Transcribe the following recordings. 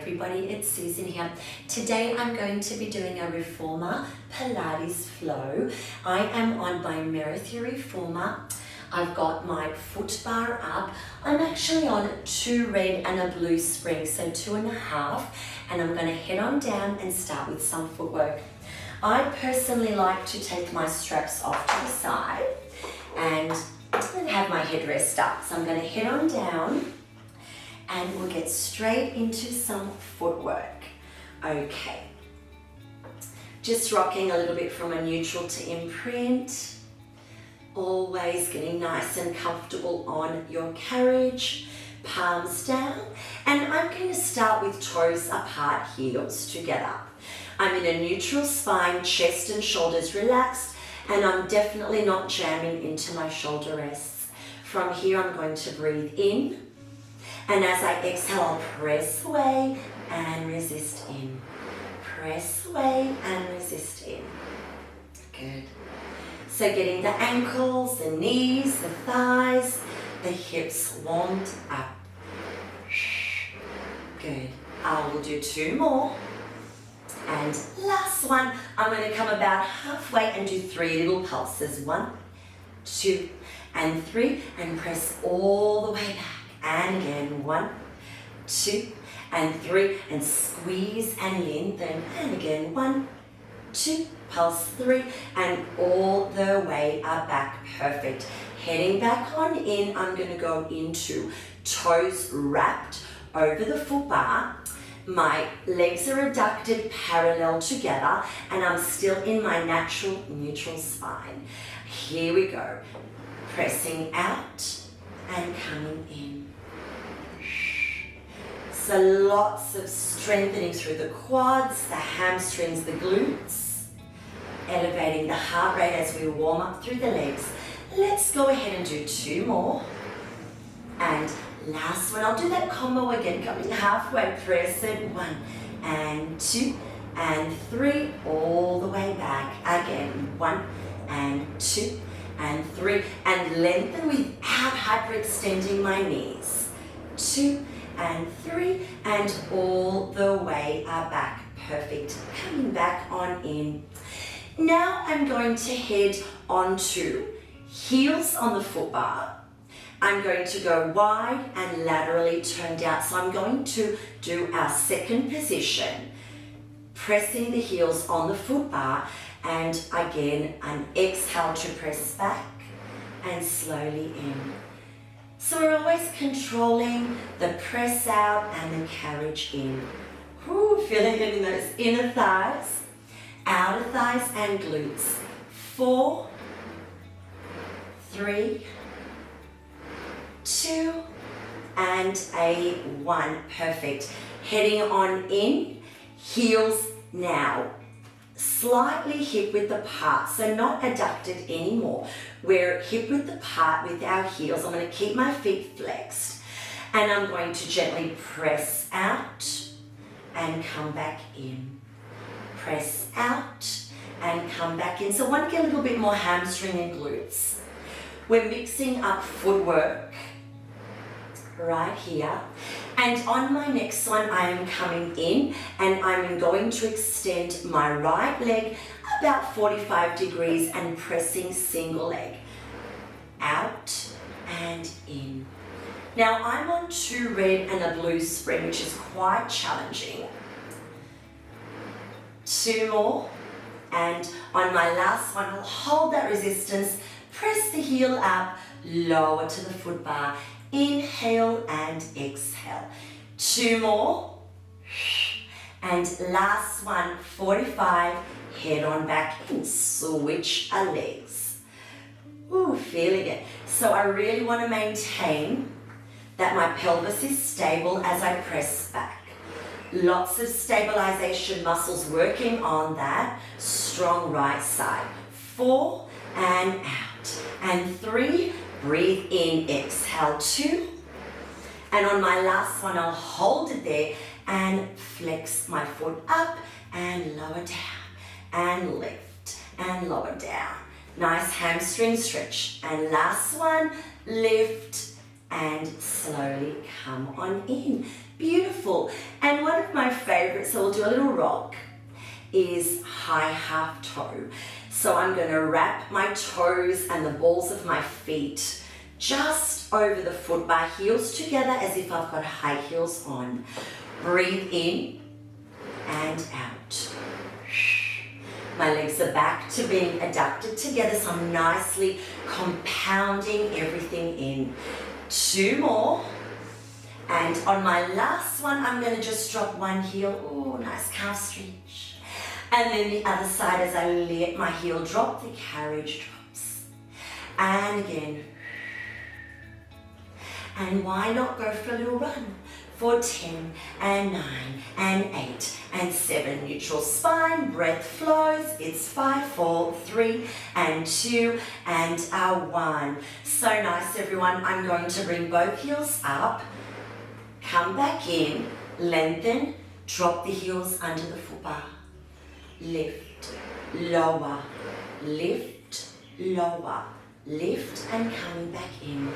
everybody, it's Susan here. Today I'm going to be doing a Reformer Pilates flow. I am on my Merrithew Reformer. I've got my foot bar up. I'm actually on 2 red and a blue springs, so 2.5, and I'm going to head on down and start with some footwork. I personally like to take my straps off to the side and have my headrest up. So I'm going to head on down and we'll get straight into some footwork. Okay, just rocking a little bit from a neutral to imprint. Always getting nice and comfortable on your carriage, palms down. And I'm going to start with toes apart, heels together. I'm in a neutral spine, chest and shoulders relaxed, and I'm definitely not jamming into my shoulder rests. From here, I'm going to breathe in. And as I exhale, I'll press away and resist in. Press away and resist in. Good. So getting the ankles, the knees, the thighs, the hips warmed up. Good. I will do 2 more. And last one, I'm going to come about halfway and do 3 little pulses. 1, 2, and 3, and press all the way back. And again, 1, 2, and 3, and squeeze and lengthen. And again, 1, 2, pulse 3, and all the way up back. Perfect. Heading back on in, I'm going to go into toes wrapped over the foot bar. My legs are adducted parallel together, and I'm still in my natural neutral spine. Here we go. Pressing out and coming in. So lots of strengthening through the quads, the hamstrings, the glutes. Elevating the heart rate as we warm up through the legs. Let's go ahead and do 2 more. And last one, I'll do that combo again, coming halfway, press it, 1 and 2 and 3, all the way back. Again, 1 and 2 and 3, and lengthen without hyperextending my knees. 2 and 3, and all the way back. Perfect. Coming back on in. Now I'm going to head onto heels on the foot bar. I'm going to go wide and laterally turned out. So I'm going to do our second position, pressing the heels on the foot bar, and again an exhale to press back and slowly in. So we're always controlling the press out and the carriage in. Ooh, feeling it in those inner thighs, outer thighs and glutes. 4, 3, 2, and a 1. Perfect. Heading on in, heels now. Slightly hip width apart, so not adducted anymore. We're hip width apart with our heels. I'm going to keep my feet flexed, and I'm going to gently press out and come back in. Press out and come back in. So I want to get a little bit more hamstring and glutes. We're mixing up footwork right here. And on my next one, I am coming in and I'm going to extend my right leg about 45 degrees and pressing single leg. Out and in. Now I'm on 2 red and a blue spring, which is quite challenging. 2 more. And on my last one, I'll hold that resistance, press the heel up, lower to the foot bar. Inhale and exhale. 2 more. And last one, 45. Head on back in. Switch our legs. Ooh, feeling it. So I really want to maintain that my pelvis is stable as I press back. Lots of stabilization muscles working on that strong right side. 4 and out. And 3. Breathe in, exhale 2. And on my last one, I'll hold it there and flex my foot up and lower down and lift and lower down. Nice hamstring stretch. And last one, lift and slowly come on in. Beautiful. And one of my favorite, so we'll do a little rock, is high half toe. So I'm going to wrap my toes and the balls of my feet just over the foot bar, heels together as if I've got high heels on. Breathe in and out. My legs are back to being adducted together, so I'm nicely compounding everything in. 2 more. And on my last one, I'm going to just drop one heel. Oh, nice calf stretch. And then the other side, as I let my heel drop, the carriage drops. And again. And why not go for a little run? For 10 and 9 and 8 and 7. Neutral spine, breath flows. It's 5, 4, 3 and 2 and 1. So nice, everyone. I'm going to bring both heels up. Come back in, lengthen, drop the heels under the foot bar. Lift, lower, lift, lower, lift, and coming back in.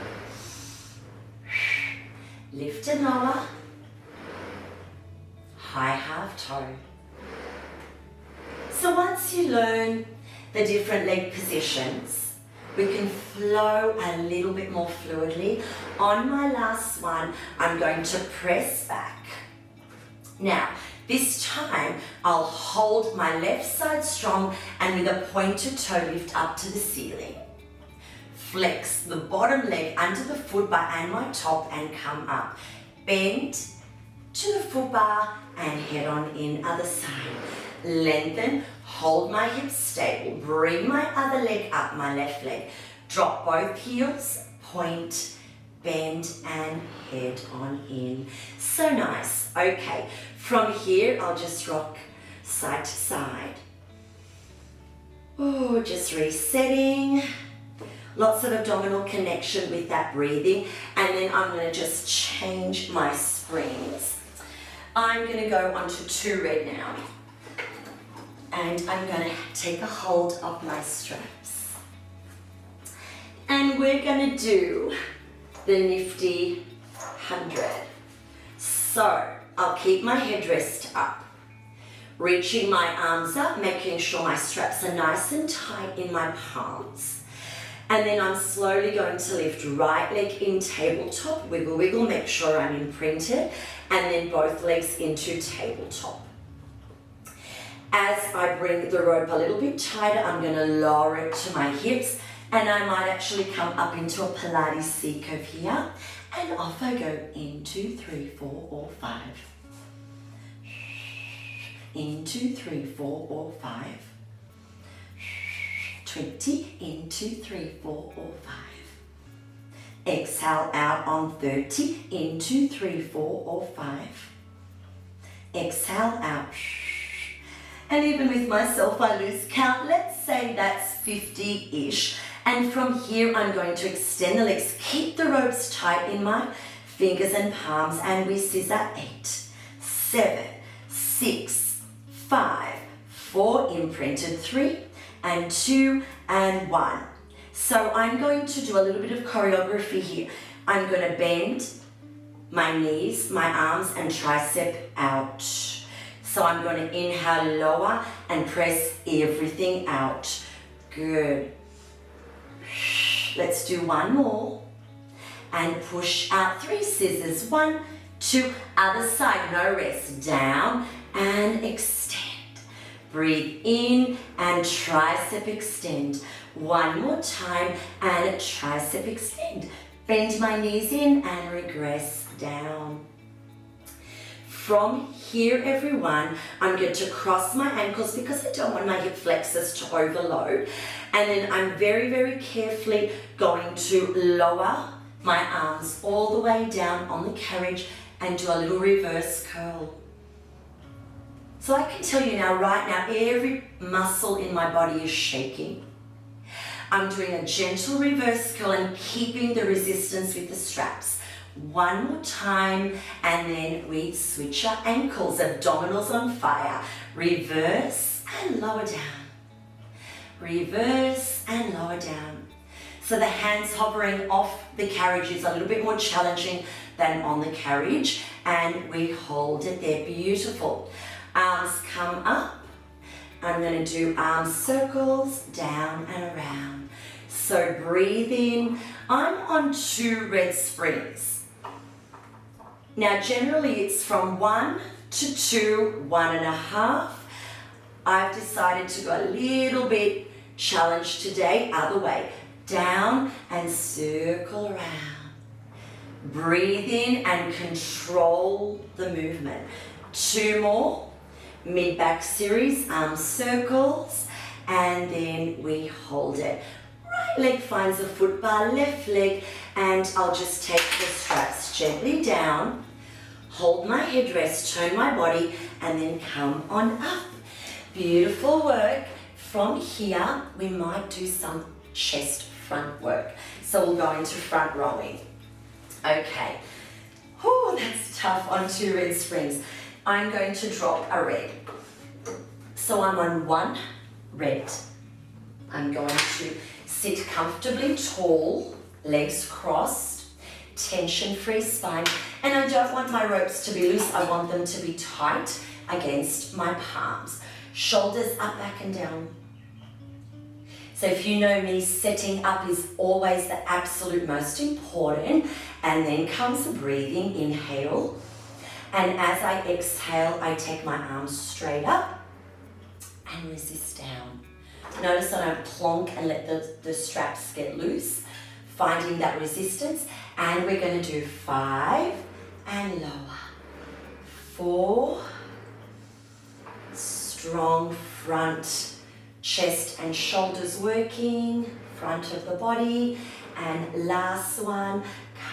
Lift and lower, high half toe. So once you learn the different leg positions, we can flow a little bit more fluidly. On my last one, I'm going to press back. Now, this time, I'll hold my left side strong and with a pointed toe lift up to the ceiling. Flex the bottom leg under the foot bar and my top and come up. Bend to the foot bar and head on in other side. Lengthen, hold my hips stable, bring my other leg up, my left leg. Drop both heels, point, bend and head on in. So nice. Okay, from here I'll just rock side to side. Oh, just resetting. Lots of abdominal connection with that breathing. And then I'm going to just change my springs. I'm going to go onto 2 red now. And I'm going to take a hold of my straps. And we're going to do the nifty 100. So I'll keep my headrest up. Reaching my arms up, making sure my straps are nice and tight in my palms. And then I'm slowly going to lift right leg in tabletop, wiggle, wiggle, make sure I'm imprinted, and then both legs into tabletop. As I bring the rope a little bit tighter, I'm going to lower it to my hips, and I might actually come up into a Pilates C curve here, and off I go in 2, 3, 4, or 5. In 2, 3, 4, or 5. 20, in 2, 3, 4, or 5. Exhale out on 30, in 2, 3, 4, or 5. Exhale out. And even with myself, I lose count. Let's say that's 50-ish. And from here, I'm going to extend the legs. Keep the ropes tight in my fingers and palms. And we scissor 8, 7, 6, 5, 4, imprinted 3, and 2, and 1. So I'm going to do a little bit of choreography here. I'm going to bend my knees, my arms, and tricep out. So I'm going to inhale, lower, and press everything out. Good. Let's do one more. And push out 3 scissors. 1, 2, other side, no rest. Down and extend. Breathe in and tricep extend. One more time and tricep extend. Bend my knees in and regress down. From here, everyone, I'm going to cross my ankles because I don't want my hip flexors to overload. And then I'm very, very carefully going to lower my arms all the way down on the carriage and do a little reverse curl. So I can tell you now, right now, every muscle in my body is shaking. I'm doing a gentle reverse curl and keeping the resistance with the straps. One more time, and then we switch our ankles, abdominals on fire. Reverse and lower down. Reverse and lower down. So the hands hovering off the carriage is a little bit more challenging than on the carriage, and we hold it there. Beautiful. Arms come up. I'm going to do arm circles down and around. So breathe in. I'm on 2 red springs. Now generally it's from 1 to 2, 1.5. I've decided to go a little bit challenged today, other way. Down and circle around. Breathe in and control the movement. 2 more. Mid-back series, arm circles, and then we hold it. Right leg finds the foot bar, left leg, and I'll just take the straps gently down, hold my headrest, turn my body, and then come on up. Beautiful work. From here, we might do some chest front work. So we'll go into front rowing. Okay. Oh, that's tough on 2 red springs. I'm going to drop a red. So I'm on 1 red. I'm going to sit comfortably tall, legs crossed, tension-free spine, and I don't want my ropes to be loose. I want them to be tight against my palms. Shoulders up, back and down. So if you know me, setting up is always the absolute most important, and then comes the breathing. Inhale. And as I exhale, I take my arms straight up and resist down. Notice I don't plonk and let the straps get loose, finding that resistance. And we're going to do 5 and lower. 4, strong front, chest and shoulders working, front of the body. And last one,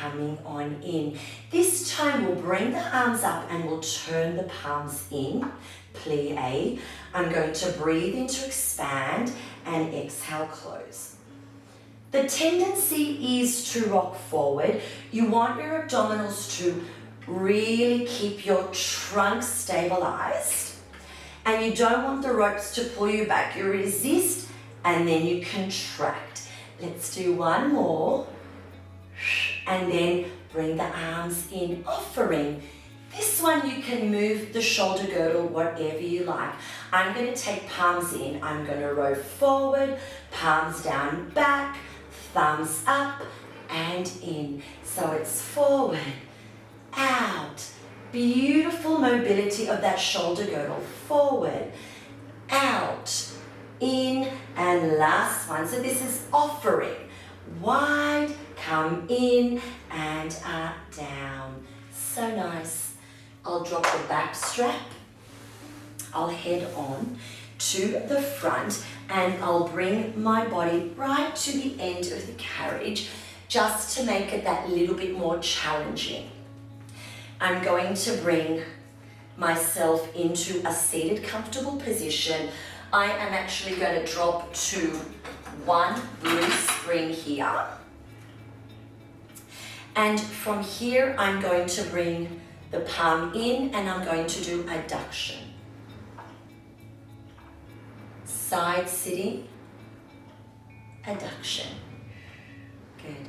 coming on in. This time we'll bring the arms up and we'll turn the palms in, plie. I'm going to breathe in to expand and exhale, close. The tendency is to rock forward. You want your abdominals to really keep your trunk stabilized, and you don't want the ropes to pull you back. You resist and then you contract. Let's do 1 more. And then bring the arms in, offering. This one you can move the shoulder girdle whatever you like. I'm going to take palms in. I'm going to row forward, palms down, back, thumbs up and in. So it's forward, out. Beautiful mobility of that shoulder girdle. Forward, out, in, and last one. So this is offering. Wide, come in and down. So nice. I'll drop the back strap. I'll head on to the front and I'll bring my body right to the end of the carriage just to make it that little bit more challenging. I'm going to bring myself into a seated comfortable position. I am actually going to drop to 1 blue spring here. And from here, I'm going to bring the palm in and I'm going to do adduction. Side sitting, adduction. Good.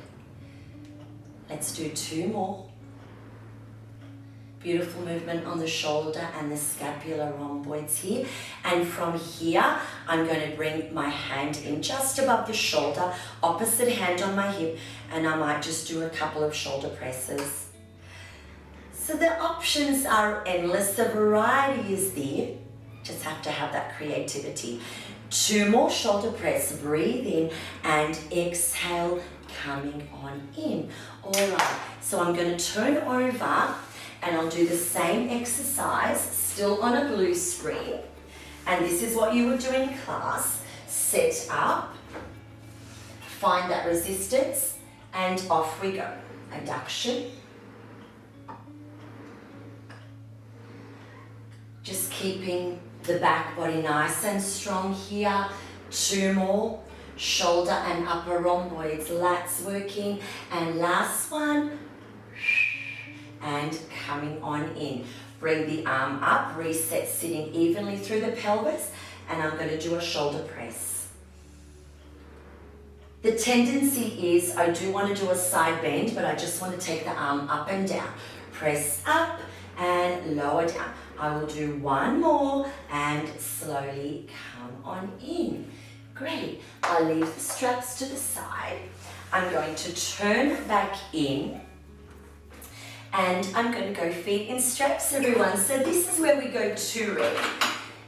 Let's do 2 more. Beautiful movement on the shoulder and the scapular rhomboids here. And from here, I'm going to bring my hand in just above the shoulder, opposite hand on my hip, and I might just do a couple of shoulder presses. So the options are endless, the variety is there. Just have to have that creativity. 2 more shoulder press, breathe in and exhale, coming on in. All right, so I'm going to turn over and I'll do the same exercise, still on a blue spring. And this is what you would do in class. Set up, find that resistance, and off we go. Adduction. Just keeping the back body nice and strong here. 2 more. Shoulder and upper rhomboids, lats working. And last one. And coming on in. Bring the arm up, reset sitting evenly through the pelvis, and I'm going to do a shoulder press. The tendency is I do want to do a side bend, but I just want to take the arm up and down. Press up and lower down. I will do one more and slowly come on in. Great. I'll leave the straps to the side. I'm going to turn back in and I'm going to go feet in straps, everyone. So this is where we go to ready.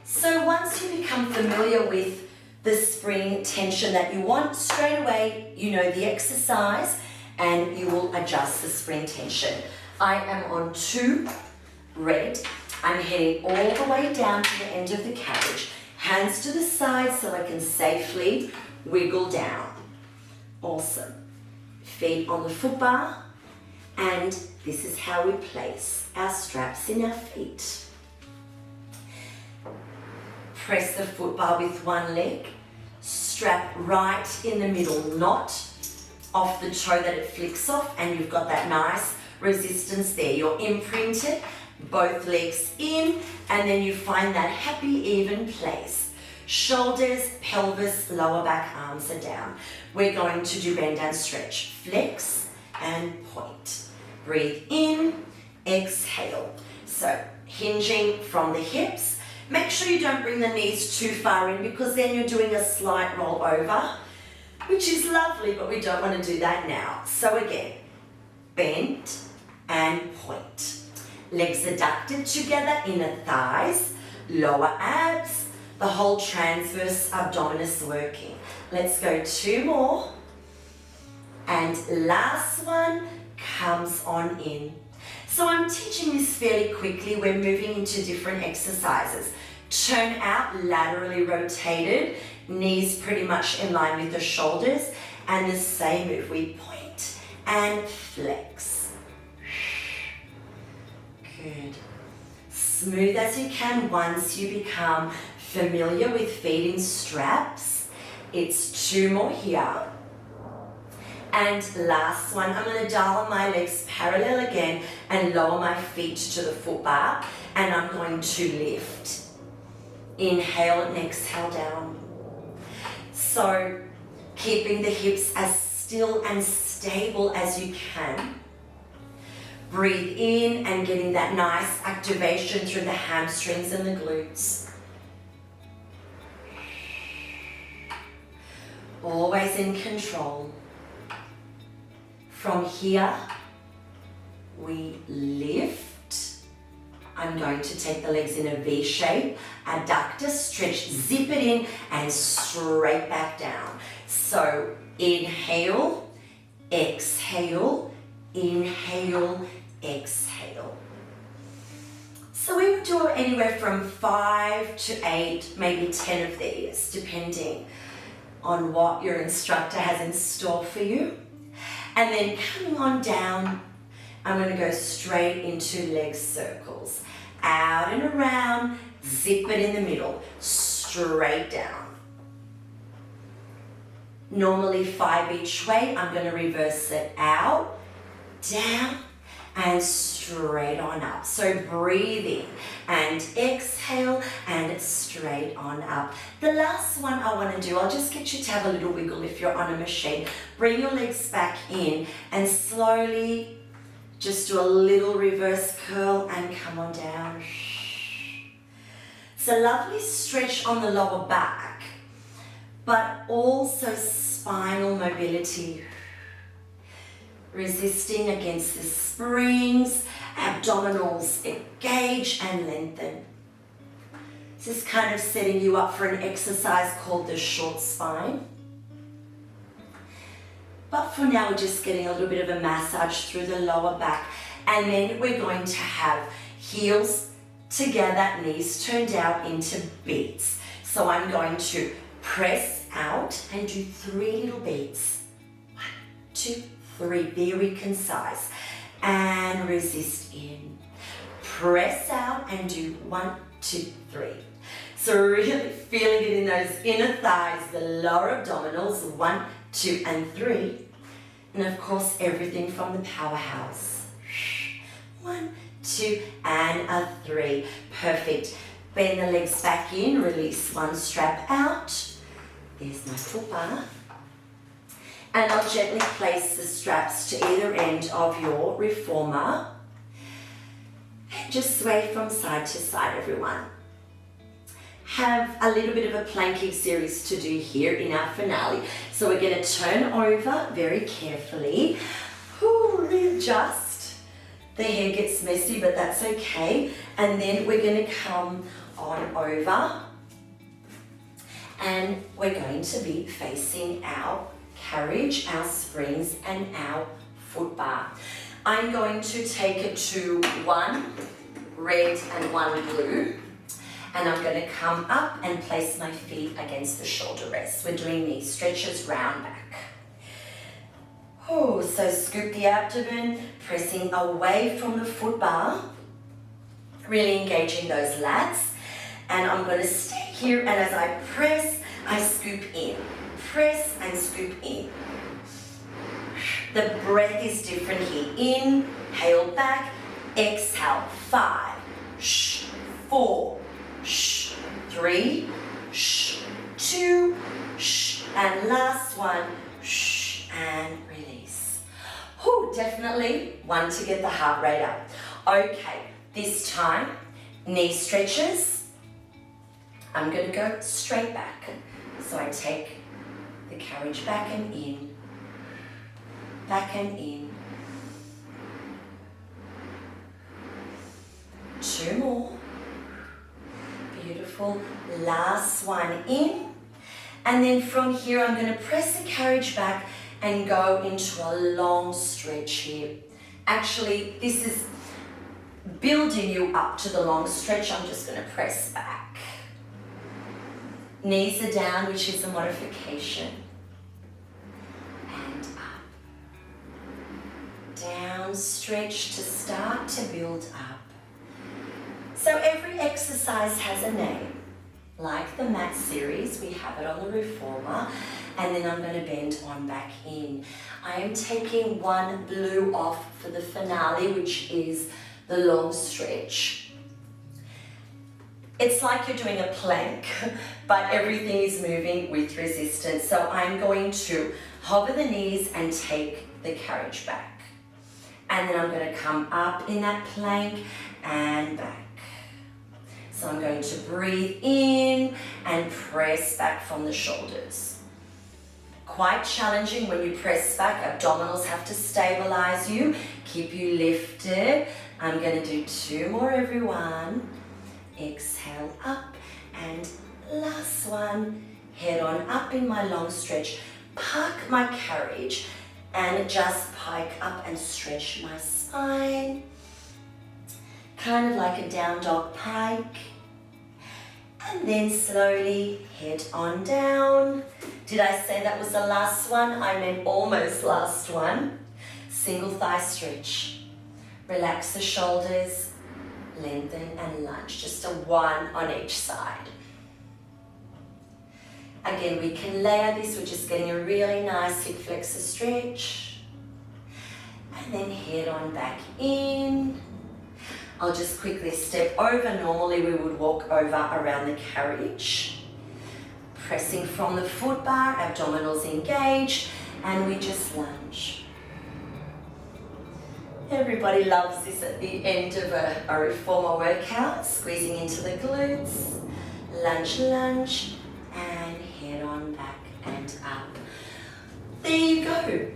So once you become familiar with the spring tension that you want, straight away you know the exercise and you will adjust the spring tension. I am on 2, red. I'm heading all the way down to the end of the carriage. Hands to the side so I can safely wiggle down. Awesome. Feet on the foot bar, and this is how we place our straps in our feet. Press the foot bar with one leg, strap right in the middle, not off the toe that it flicks off, and you've got that nice resistance there. You're imprinted, both legs in, and then you find that happy even place. Shoulders, pelvis, lower back, arms are down. We're going to do bend and stretch. Flex and point. Breathe in, exhale. So hinging from the hips. Make sure you don't bring the knees too far in because then you're doing a slight roll over, which is lovely, but we don't want to do that now. So again, bend and point. Legs adducted together, inner thighs, lower abs, the whole transverse abdominis working. Let's go 2 more. And last one comes on in. So I'm teaching this fairly quickly. We're moving into different exercises. Turn out, laterally rotated, knees pretty much in line with the shoulders, and the same move. We point and flex. Good. Smooth as you can once you become familiar with feet in straps. It's 2 more here. And last one, I'm going to dial my legs parallel again and lower my feet to the foot bar, and I'm going to lift. Inhale and exhale down. So keeping the hips as still and stable as you can. Breathe in and getting that nice activation through the hamstrings and the glutes. Always in control. From here, we lift. I'm going to take the legs in a V shape, adductor, stretch, zip it in, and straight back down. So inhale, exhale, inhale, exhale. So we would do anywhere from 5 to 8, maybe 10 of these, depending on what your instructor has in store for you. And then coming on down, I'm going to go straight into leg circles. Out and around, zip it in the middle, straight down. Normally 5 each way. I'm going to reverse it out, down, and straight on up. So breathing and exhale and straight on up. The last one I want to do, I'll just get you to have a little wiggle if you're on a machine. Bring your legs back in and slowly just do a little reverse curl and come on down. It's a lovely stretch on the lower back, but also spinal mobility. Resisting against the springs, abdominals engage and lengthen. This is kind of setting you up for an exercise called the short spine. But for now, we're just getting a little bit of a massage through the lower back. And then we're going to have heels together, knees turned out into beats. So I'm going to press out and do 3 little beats. 1, 2, 3, very concise. And resist in. Press out and do 1, 2, 3. So really feeling it in those inner thighs, the lower abdominals, 1, 2, and 3. And of course, everything from the powerhouse. 1, 2, and a 3. Perfect. Bend the legs back in, release one strap out. There's my foot bar. And I'll gently place the straps to either end of your reformer. Just sway from side to side, everyone. Have a little bit of a planking series to do here in our finale. So we're going to turn over very carefully. Readjust. The hair gets messy, but that's okay. And then we're going to come on over and we're going to be facing our carriage, our springs and our foot bar. I'm going to take it to one red and one blue, and I'm going to come up and place my feet against the shoulder rests. We're doing knee stretches, round back. So scoop the abdomen, pressing away from the foot bar, really engaging those lats. And I'm going to stay here, and as I press, I scoop in. Press and scoop in. The breath is different here. Inhale back, exhale. 5, 4, 3, 2, and last one, and release. Definitely one to get the heart rate up. Okay, this time, knee stretches. I'm going to go straight back. So I take the carriage back and in, back and in. 2 more. Beautiful. Last one in. And then from here, I'm going to press the carriage back and go into a long stretch here. Actually, this is building you up to the long stretch. I'm just going to press back. Knees are down, which is a modification. And up. Down, stretch to start to build up. So every exercise has a name. Like the mat series, we have it on the reformer. And then I'm going to bend on back in. I am taking one blue off for the finale, which is the long stretch. It's like you're doing a plank, but everything is moving with resistance. So I'm going to hover the knees and take the carriage back. And then I'm going to come up in that plank and back. So I'm going to breathe in and press back from the shoulders. Quite challenging when you press back. Abdominals have to stabilize you, keep you lifted. I'm going to do 2 more, everyone. Exhale up, and last one. Head on up in my long stretch. Park my carriage and just pike up and stretch my spine. Kind of like a down dog pike. And then slowly head on down. Did I say that was the last one? I meant almost last one. Single thigh stretch. Relax the shoulders, lengthen and lunge. Just a 1 on each side. Again, we can layer this. We're just getting a really nice hip flexor stretch. And then head on back in. I'll just quickly step over. Normally we would walk over around the carriage. Pressing from the foot bar, abdominals engaged, and we just lunge. Everybody loves this at the end of a reformer workout, squeezing into the glutes. Lunge, lunge, and head on back and up. There you go.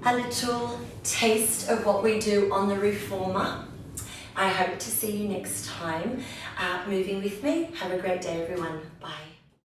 A little taste of what we do on the reformer. I hope to see you next time moving with me. Have a great day, everyone. Bye.